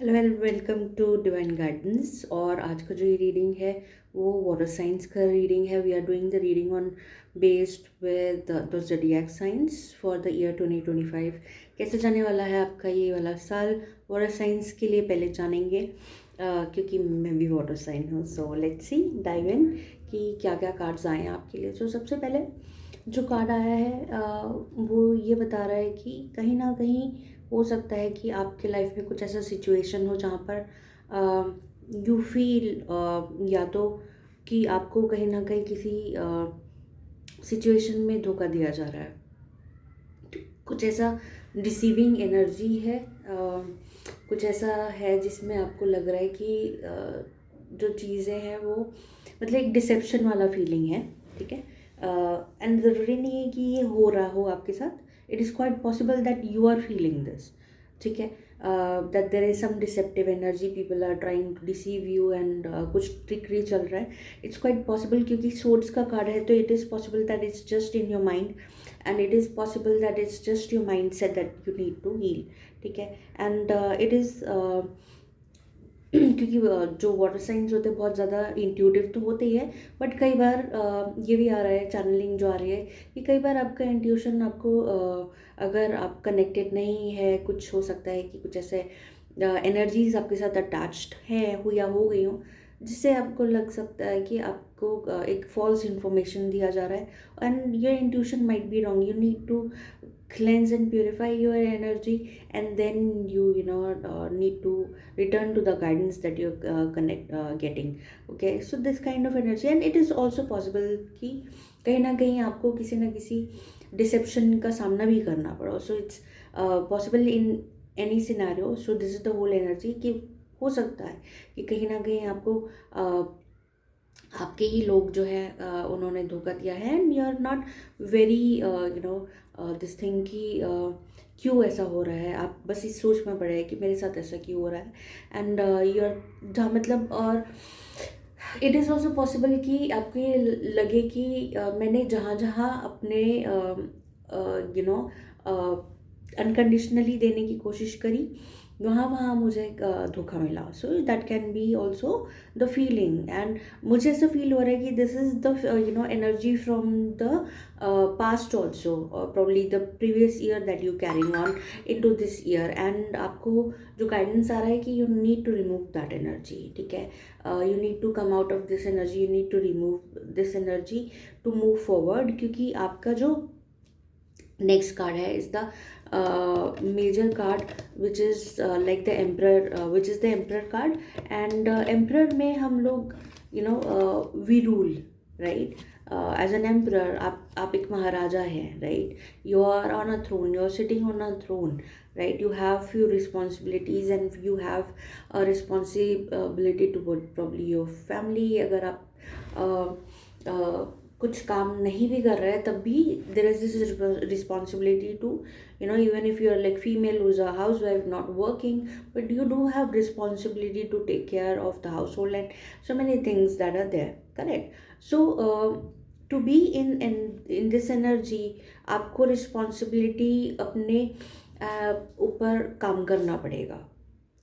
Hello and welcome to Divine Guidance. और आज का जो ये रीडिंग है वो वाटर साइंस का रीडिंग है। We are doing the reading on based with the zodiac science for the year 2025। कैसे जाने वाला है आपका ये वाला साल वाटर साइंस के लिए पहले जानेंगे, क्योंकि मैं भी वाटर साइन हूँ। So let's see dive in कि क्या क्या कार्ड्स आए हैं आपके लिए। सो सबसे पहले जो कार्ड आया है वो ये बता रहा है कि कहीं ना कहीं हो सकता है कि आपके लाइफ में कुछ ऐसा सिचुएशन हो जहाँ पर यू फील या तो कि आपको कहीं ना कहीं किसी सिचुएशन में धोखा दिया जा रहा है। कुछ ऐसा रिसीविंग एनर्जी है, कुछ ऐसा है जिसमें आपको लग रहा है कि जो चीज़ें हैं वो मतलब एक डिसेप्शन वाला फीलिंग है। ठीक है, एंड ज़रूरी नहीं है कि ये हो रहा हो आपके साथ। It is quite possible that you are feeling this. ठीक है, that there is some deceptive energy, people are trying to deceive you and कुछ ट्रिकरी चल रहा है। इट्स क्वाइट पॉसिबल क्योंकि सोर्ड्स का कार्ड है, तो it is possible that it's just in your mind and it is possible that it's just your mind set that you need to heal. ठीक है, एंड इट इज़ क्योंकि जो water science होते हैं बहुत ज़्यादा इंट्यूटिव तो होते ही है, बट कई बार ये भी आ रहा है, चैनलिंग जो आ रही है कि कई बार आपका इंट्यूशन आपको अगर आप कनेक्टेड नहीं है, कुछ हो सकता है कि कुछ ऐसे एनर्जीज आपके साथ अटैच्ड है हो या हो गई हो, जिससे आपको लग सकता है कि आपको एक फॉल्स इन्फॉर्मेशन दिया जा रहा है and your intuition might be wrong. You need to cleanse and purify your energy, and then you need to return to the guidance that you're getting. Okay, so this kind of energy, and it is also possible कि कहीं ना कहीं आपको किसी ना किसी dissipation का सामना भी करना पड़ा। So it's possible in any scenario. So this is the whole energy कि हो सकता है कि कहीं ना कहीं आपको आपके ही लोग जो है उन्होंने धोखा दिया है, and you are not very this thing कि क्यों ऐसा हो रहा है। आप बस इस सोच में पड़े हैं कि मेरे साथ ऐसा क्यों हो रहा है, एंड यू आर जहाँ मतलब। और इट इज़ ऑल्सो पॉसिबल कि आपको ये लगे कि मैंने जहाँ जहाँ अपने यू नो अनकंडीशनली देने की कोशिश करी, वहाँ वहाँ मुझे धोखा मिला। So that can be also the feeling, and मुझे ऐसा फील हो रहा है कि this is the energy from the past also, probably the previous year that you carrying on into this year, and आपको जो गाइडेंस आ रहा है कि you need to remove that energy. ठीक है, you need to come out of this energy, you need to remove this energy to move forward, क्योंकि आपका जो नेक्स्ट कार्ड है is the major card which is like the emperor, which is the emperor card. And emperor में हम लोग we rule, right. As an emperor आप एक महाराजा हैं, right. You are on a throne, you are sitting on a throne, right? You have few responsibilities and you have a responsibility to probably your family. अगर आप कुछ काम नहीं भी कर रहे हैं तब भी there is this responsibility to even if you are like female who's a housewife not working, but you do have responsibility to take care of the household and so many things that are there, correct? So to be in this energy, आपको responsibility अपने ऊपर काम करना पड़ेगा।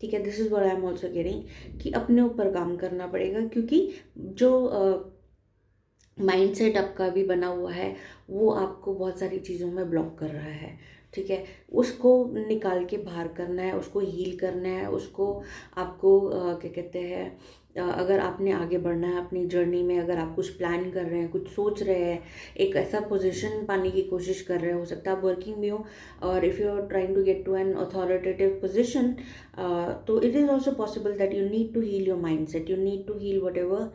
ठीक है, this is what I am also getting कि अपने ऊपर काम करना पड़ेगा, क्योंकि जो माइंडसेट आपका भी बना हुआ है वो आपको बहुत सारी चीज़ों में ब्लॉक कर रहा है। ठीक है, उसको निकाल के बाहर करना है, उसको हील करना है, उसको आपको क्या कहते हैं, अगर आपने आगे बढ़ना है अपनी जर्नी में, अगर आप कुछ प्लान कर रहे हैं, कुछ सोच रहे हैं, एक ऐसा पोजीशन पाने की कोशिश कर रहे हो सकता है आप वर्किंग भी हो, और if you are trying to get to an authoritative position, तो it is also possible that you need to heal your mind set, you need to heal whatever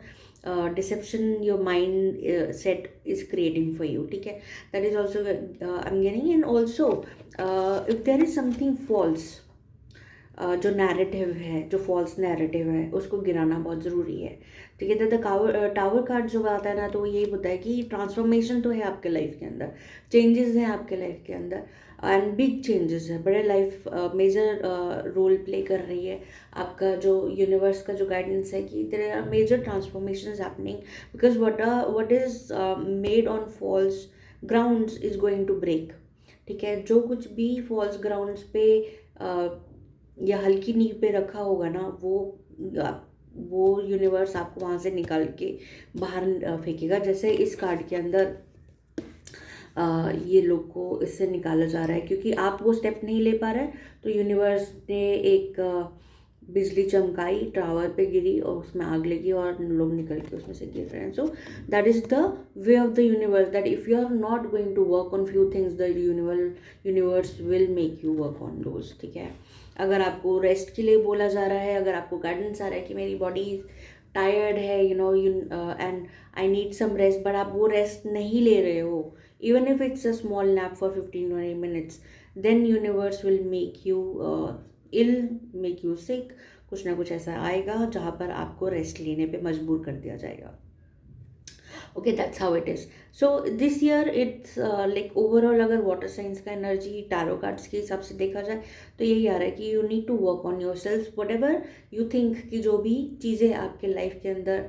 deception your mind set is creating for you. ठीक है, that is also I'm getting, and also if there is something false, जो narrative है, जो false narrative है, उसको गिराना बहुत ज़रूरी है। ठीक है, द टावर कार्ड जो आता है ना, तो वो यही होता है कि ट्रांसफॉर्मेशन तो है आपके लाइफ के अंदर, चेंजेस हैं आपके लाइफ के अंदर, एंड बिग चेंजेस है, बड़े लाइफ मेजर रोल प्ले कर रही है। आपका जो यूनिवर्स का जो गाइडेंस है कि there are major transformations happening, because what is made on false grounds is going to break. ठीक है, जो कुछ भी फॉल्स ग्राउंड्स पे या हल्की नींव पे रखा होगा ना, वो यूनिवर्स आपको वहाँ से निकाल के बाहर फेंकेगा। जैसे इस कार्ड के अंदर ये लोग को इससे निकाला जा रहा है, क्योंकि आप वो स्टेप नहीं ले पा रहे हैं, तो यूनिवर्स ने एक बिजली चमकाई, टावर पे गिरी और उसमें आग लगी और लोग निकल के उसमें से गिर रहे हैं। So that is the way of the universe, that if you are not going to work on few things, the universe will make you work on those. ठीक है, अगर आपको रेस्ट के लिए बोला जा रहा है, अगर आपको गाइडेंस आ रहा है कि मेरी बॉडी टायर्ड है, you know, and I need some rest, but आप वो रेस्ट नहीं ले रहे हो, even if it's a small nap for 15-20 minutes, then universe will make you ill, make you sick। कुछ ना कुछ ऐसा आएगा जहाँ पर आपको रेस्ट लेने पे मजबूर कर दिया जाएगा। Okay, that's how it is. So this year it's like overall, अगर वाटर साइंस का एनर्जी टैरो कार्ड्स के हिसाब से देखा जाए तो यही आ रहा है कि you need to work on yourself, whatever you think, कि जो भी चीज़ें आपके लाइफ के अंदर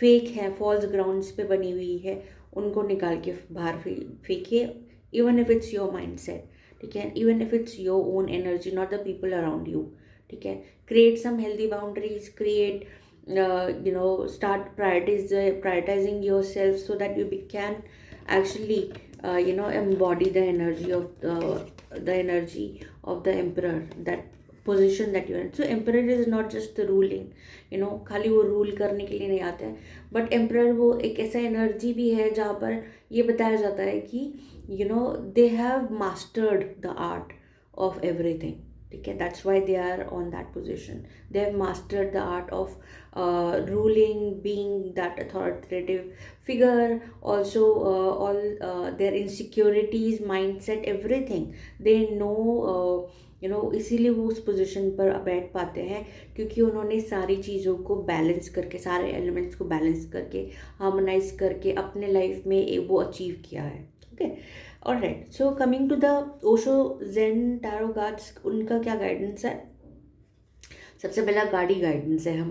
फेक है, फॉल्स ग्राउंड्स पे बनी हुई है, उनको निकाल के बाहर फेंकिए। Even if it's your mind set, ठीक है, even if it's your own energy, not the people around you. ठीक है, create some healthy boundaries, create start prioritizing yourself so that you can actually embody the energy of the emperor, that position that you are in. So emperor is not just the ruling, खाली वो rule करने के लिए नहीं आते हैं, but emperor वो एक ऐसा एनर्जी भी है जहाँ पर ये बताया जाता है कि they have mastered the art of everything। ठीक है, that's why they are on that position, they have mastered the art of ruling, being that authoritative figure, also all their insecurities, mindset, everything they know, इसीलिए वो उस position पर बैठ पाते हैं, क्योंकि उन्होंने सारी चीज़ों को बैलेंस करके, सारे एलिमेंट्स को बैलेंस करके, हार्मोनाइज करके अपने लाइफ में वो अचीव किया है। Okay, alright, so coming to the Osho zen tarot cards, उनका क्या गाइडेंस है? सबसे पहला गाड़ी गाइडेंस है हम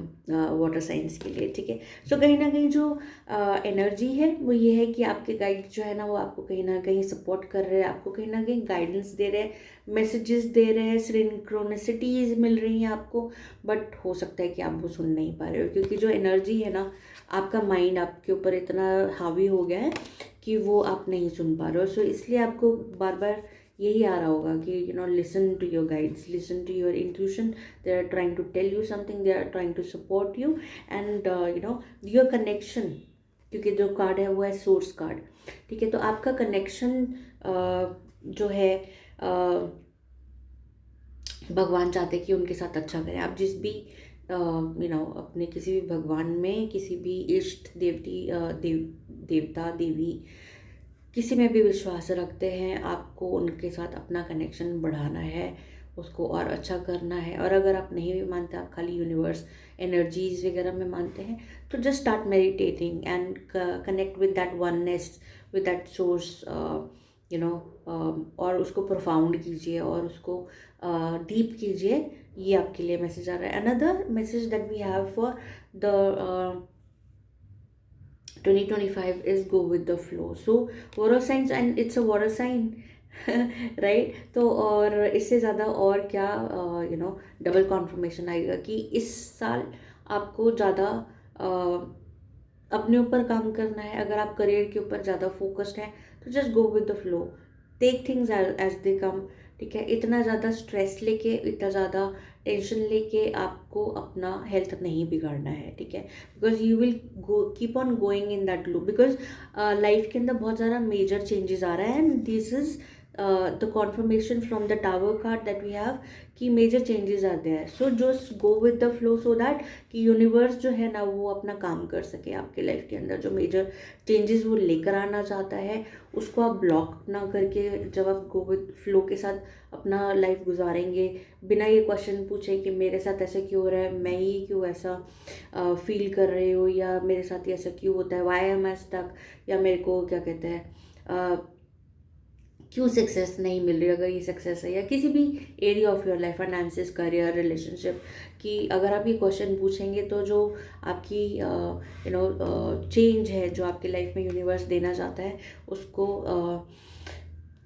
वाटर साइंस के लिए। ठीक है, सो कहीं ना कहीं जो एनर्जी है वो ये है कि आपके गाइड जो है ना, वो आपको कहीं ना कहीं सपोर्ट कर रहे हैं, आपको कहीं ना कहीं गाइडेंस दे रहे हैं, मैसेजेस दे रहे हैं, सिंक्रोनिसिटीज मिल रही हैं आपको, बट हो सकता है कि आप वो सुन नहीं पा रहे हो, क्योंकि जो एनर्जी है ना, आपका माइंड आपके ऊपर इतना हावी हो गया है कि वो आप नहीं सुन पा रहे हो। सो इसलिए आपको बार बार यही आ रहा होगा कि listen to your guides, listen to your intuition, they are trying to tell you something, they are trying to support you, and your connection, क्योंकि जो कार्ड है वो है सोर्स कार्ड। ठीक है, तो आपका कनेक्शन जो है भगवान चाहते कि उनके साथ अच्छा करें। आप जिस भी अपने किसी भी भगवान में, किसी भी इष्ट देवता देवी, किसी में भी विश्वास रखते हैं, आपको उनके साथ अपना कनेक्शन बढ़ाना है, उसको और अच्छा करना है। और अगर आप नहीं भी मानते, आप खाली यूनिवर्स एनर्जीज वगैरह में मानते हैं, तो just start meditating and connect with that oneness, with that source, और उसको प्रोफाउंड कीजिए और उसको डीप कीजिए। ये आपके लिए मैसेज आ रहा है। Another message that we have for the 2025 is go with the flow। So water signs, and it's a water sign right. तो और इससे ज़्यादा और क्या डबल कॉन्फर्मेशन आएगा कि इस साल आपको ज़्यादा अपने ऊपर काम करना है। अगर आप करियर के ऊपर ज़्यादा फोकस्ड हैं तो just go with the flow, take things as they come. ठीक है, इतना ज़्यादा स्ट्रेस लेके, इतना ज़्यादा टेंशन लेके आपको अपना हेल्थ नहीं बिगाड़ना है। ठीक है, because you will keep on going in that loop, because life के अंदर बहुत ज़्यादा मेजर चेंजेस आ रहा है, and this is the confirmation from the tower card that we have कि major changes are there. So just go with the flow, so that कि universe जो है ना वो अपना काम कर सके आपके लाइफ के अंदर। जो मेजर चेंजेस वो लेकर आना चाहता है उसको आप ब्लॉक ना करके, जब आप गो विद फ्लो के साथ अपना लाइफ गुजारेंगे बिना ये क्वेश्चन पूछे कि मेरे साथ ऐसा क्यों हो रहा है, मैं ही क्यों ऐसा फील कर रही हूँ, या मेरे साथ ही ऐसा क्यों होता है, वाई एम आई स्टक, या मेरे को क्या कहते हैं क्यों सक्सेस नहीं मिल रही, अगर ये सक्सेस है या किसी भी area of your life, finances, career, relationship, कि अगर आप ये क्वेश्चन पूछेंगे तो जो आपकी चेंज है जो आपकी लाइफ में यूनिवर्स देना चाहता है उसको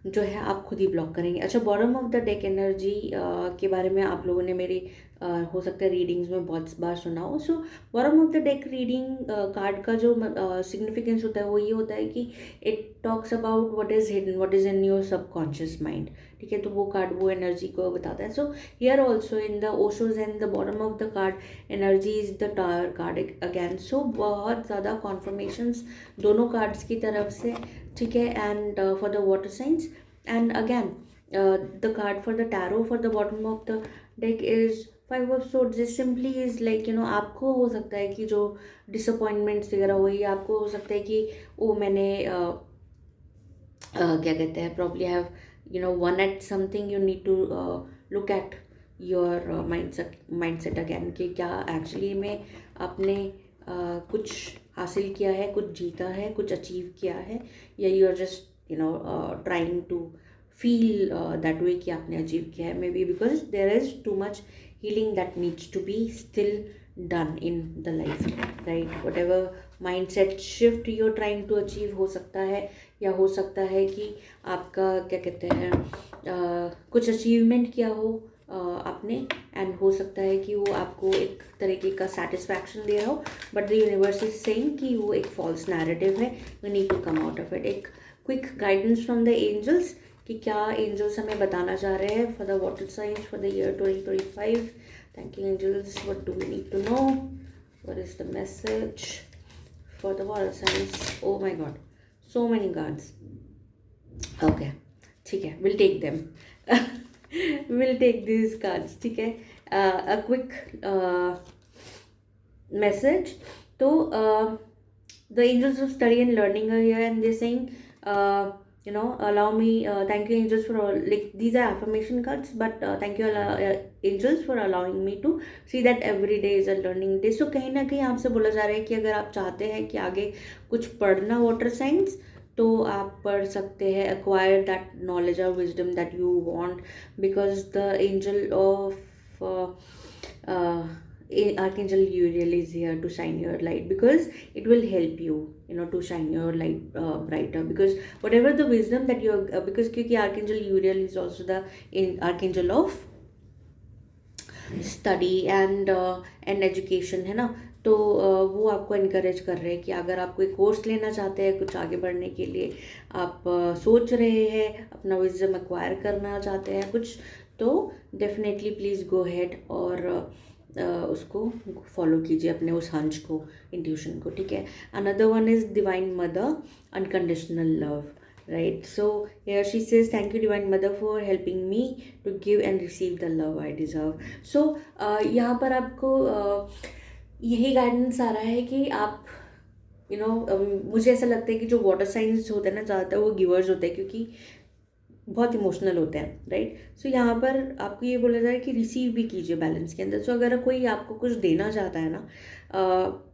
जो है आप खुद ही ब्लॉक करेंगे। अच्छा, bottom of the deck energy के बारे में आप लोगों ने मेरी हो सकता है रीडिंग्स में बहुत बार सुना हो। So bottom of the deck reading card का जो सिग्निफिकेंस होता है वो ये होता है कि it talks about what is hidden, what is in your subconscious mind, ठीक है। तो वो कार्ड वो एनर्जी को बताता है। So here also in the Osho's and the bottom of the card energy is the tower card again. So बहुत ज़्यादा कॉन्फर्मेशंस दोनों कार्ड्स की तरफ से, ठीक है। And for the water science and again the card for the tarot for the bottom of the deck is five of swords. Is simply is like आपको हो सकता है कि जो डिसअपॉइंटमेंट्स वगैरह हुई, आपको हो सकता है कि वो मैंने क्या कहते हैं, probably have won at something, you need to look at your mindset again कि क्या एक्चुअली में आपने कुछ हासिल किया है, कुछ जीता है, कुछ अचीव किया है, या you are just trying to feel that way कि आपने अचीव किया है। Maybe because there is too much healing that needs to be still done in the life, right. Whatever mindset shift you are trying to achieve हो सकता है, या हो सकता है कि आपका क्या कहते हैं कुछ अचीवमेंट किया हो आपने, एंड हो सकता है कि वो आपको एक तरीके का सेटिस्फैक्शन दे रहा हो, but the universe is saying कि वो एक फॉल्स नैरेटिव है, we need to come out of it. एक quick guidance from the angels कि क्या एंजल्स हमें बताना चाह रहे हैं for the water signs for the year 2025। Thank you angels, what do we need to know, what is the message for the water signs. Oh my god, so many cards. Okay, ठीक है, we'll take them. We'll take these cards, ठीक है। A quick message. तो the angels of study and learning are here, and they're saying allow me, thank you angels for all, like these are affirmation cards, but thank you angels for allowing me to see that every day is a learning day. So कहीं ना कहीं आपसे बोला जा रहा है कि अगर आप चाहते हैं कि आगे कुछ पढ़ना वाटर साइंस, तो आप पढ़ सकते हैं, acquire that knowledge or wisdom that you want, because the angel of Archangel Uriel is here to shine your light, because it will help you, to shine your light brighter, because whatever the wisdom that you're because क्योंकि Archangel Uriel is also the Archangel of study and education, है ना। तो वो आपको encourage कर रहे हैं कि अगर आप कोई कोर्स लेना चाहते हैं कुछ आगे बढ़ने के लिए, आप सोच रहे हैं अपना विजडम एक्वायर करना चाहते हैं कुछ, तो डेफिनेटली प्लीज़ गो हेड और उसको फॉलो कीजिए, अपने उस हंच को, इंट्यूशन को, ठीक है। Another one is divine mother, unconditional love, right? So here she says, thank you divine mother for helping me to give and receive the love I deserve. So यहाँ पर आपको यही गाइडेंस आ रहा है कि आप मुझे ऐसा लगता है कि जो वाटर साइंस होते हैं ना, ज़्यादातर वो गिवर्स होते हैं, क्योंकि बहुत इमोशनल होते हैं, राइट। सो यहाँ पर आपको ये बोला जा रहा है कि रिसीव भी कीजिए बैलेंस के अंदर। सो अगर कोई आपको कुछ देना चाहता है ना,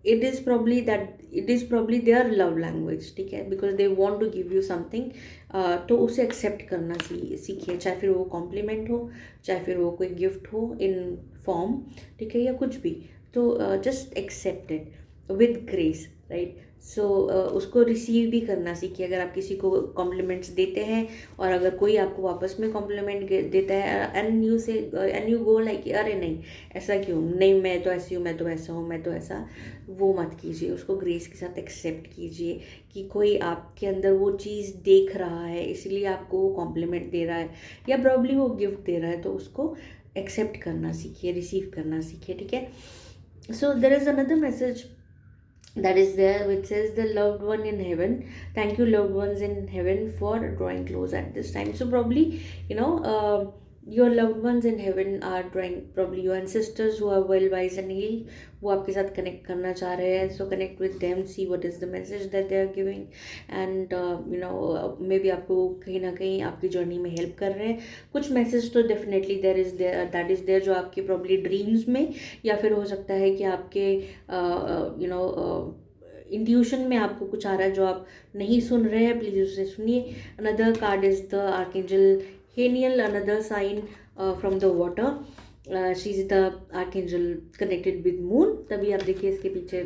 it is probably their love language, ठीक है, because they want to give you something. तो उसे एक्सेप्ट करना सीखिए, चाहे फिर वो कॉम्प्लीमेंट हो, चाहे फिर वो कोई गिफ्ट हो इन फॉर्म, ठीक है, या कुछ भी। तो just accept it with grace, right. So उसको रिसीव भी करना सीखिए। अगर आप किसी को कॉम्प्लीमेंट्स देते हैं और अगर कोई आपको वापस में कॉम्प्लीमेंट देता है एंड यू गो लाइक अरे नहीं ऐसा क्यों, नहीं मैं तो ऐसी हूँ, मैं तो ऐसा हूँ, मैं तो ऐसा, वो मत कीजिए। उसको ग्रेस के साथ एक्सेप्ट कीजिए कि कोई आपके अंदर वो चीज़ देख रहा है, इसलिए आपको वो कॉम्प्लीमेंट दे रहा है, या प्रॉब्ली वो गिफ्ट दे रहा है, तो उसको एक्सेप्ट करना सीखिए, रिसीव करना सीखिए, ठीक है। So there is another message that is there which says, the loved one in heaven, thank you loved ones in heaven for drawing close at this time. So probably your loved ones in heaven are drawing, probably your ancestors who are well wise and healed, वो आपके साथ connect करना चाह रहे हैं। So connect with them, see what is the message that they are giving, and maybe आपको कहीं ना कहीं आपकी जर्नी में हेल्प कर रहे हैं। कुछ मैसेज तो डेफिनेटली दैट इज़ देयर जो आपके प्रॉब्ली ड्रीम्स में, या फिर हो सकता है कि आपके इंट्यूशन में आपको कुछ आ रहा है जो आप नहीं सुन रहे हैं, प्लीज़ उसे सुनिए। Another card is the archangel Haniel, another sign from the water, she is the archangel connected with moon. तभी आप देखिए इसके पीछे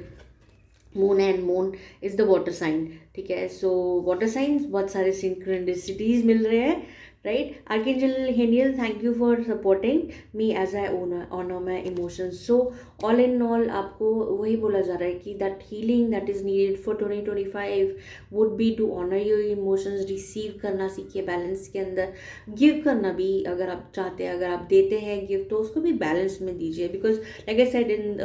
moon and moon is the water sign, ठीक है। सो वाटर साइंस बहुत सारे सिंक्रोनिसिटीज मिल रहे हैं, right. Archangel Haniel, thank you for supporting me as I honour my emotions. So all in all आपको वही बोला जा रहा है कि that healing that is needed for 2025 would be to honour your emotions, receive करना सीखिए बैलेंस के अंदर, गिव करना भी अगर आप चाहते हैं, अगर आप देते हैं गिफ्ट तो उसको भी बैलेंस में दीजिए, because like I said in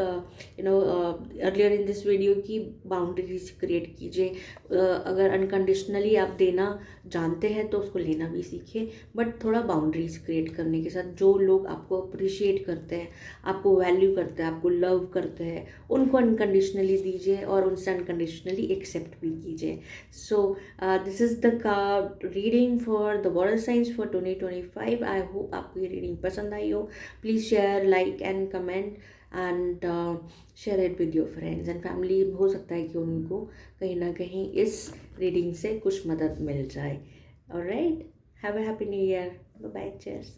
earlier in this video की बाउंड्रीज क्रिएट कीजिए। अगर अनकंडीशनली आप देना जानते हैं तो उसको लेना भी सीखिए, बट थोड़ा बाउंड्रीज क्रिएट करने के साथ। जो लोग आपको अप्रिशिएट करते हैं, आपको वैल्यू करते हैं, आपको लव करते हैं, उनको अनकंडीशनली दीजिए और उनसे अनकंडीशनली एक्सेप्ट भी कीजिए। So this is the card reading for the water signs for 2025। I hope आपको ये रीडिंग पसंद आई हो। Please share, like and comment and share it with your friends and family. हो सकता है कि उनको कहीं ना कहीं इस रीडिंग से कुछ मदद मिल जाए। Alright, have a happy new year, bye bye, cheers.